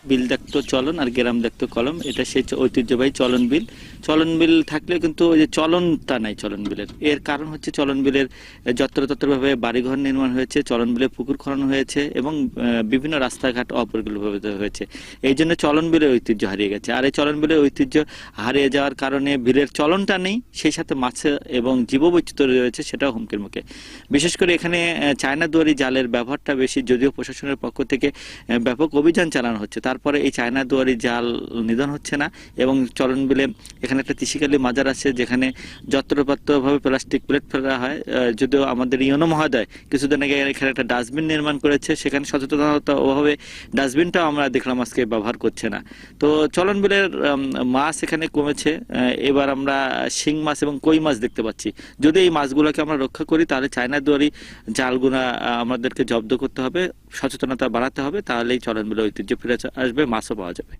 বিল দেখতো চলন আর গ্রাম দেখতো কলম, এটা সেই ঐতিহ্যবাহী চলন বিল। চলন বিল থাকলেও কিন্তু ওই যে চলনটা নাই চলন বিলের। এর কারণ হচ্ছে চলন বিলের যত্রতত্রভাবে বাড়িঘর নির্মাণ হয়েছে, চলন বিলে পুকুর খনন হয়েছে এবং বিভিন্ন রাস্তাঘাট অপরিকল্পিত হয়েছে। এই জন্য চলন বিলের ঐতিহ্য হারিয়ে গেছে। আর এই চলন বিলের ঐতিহ্য হারিয়ে যাওয়ার কারণে বিলের চলনটা নেই, সেই সাথে মাছ এবং জীববৈচিত্র্য রয়েছে সেটাও হুমকির মুখে। বিশেষ করে এখানে চায়না দুয়ারি জালের ব্যবহারটা বেশি, যদিও প্রশাসনের পক্ষ থেকে ব্যাপক অভিযান চালানো হচ্ছে, তারপরে এই চায়না দুয়ারি জাল নিধন হচ্ছে না। এবং চলন বিলে এখানে একটা তিসিকালী মাজার আছে যেখানে যত্রপাত্রভাবে প্লাস্টিক প্লেট ফেলা হয়। যদিও আমাদের ইউনো মহোদয় কিছুদিন আগে এখানে একটা ডাস্টবিন নির্মাণ করেছে, সেখানে সচেতনতা অভাবে ডাস্টবিনটাও আমরা দেখলাম আজকে ব্যবহার করছে না। তো চলন বিলের মাছ এখানে কমেছে। এবার আমরা শিং মাছ এবং কই মাছ দেখতে পাচ্ছি। যদি এই মাছগুলোকে আমরা রক্ষা করি তাহলে চায়না দুয়ারি জালগুনা আমাদেরকে জব্দ করতে হবে, সচেতনতা বাড়াতে হবে, তাহলেই চলন বিলের ঐতিহ্য ফিরে আসবে, মাছও পাওয়া যাবে।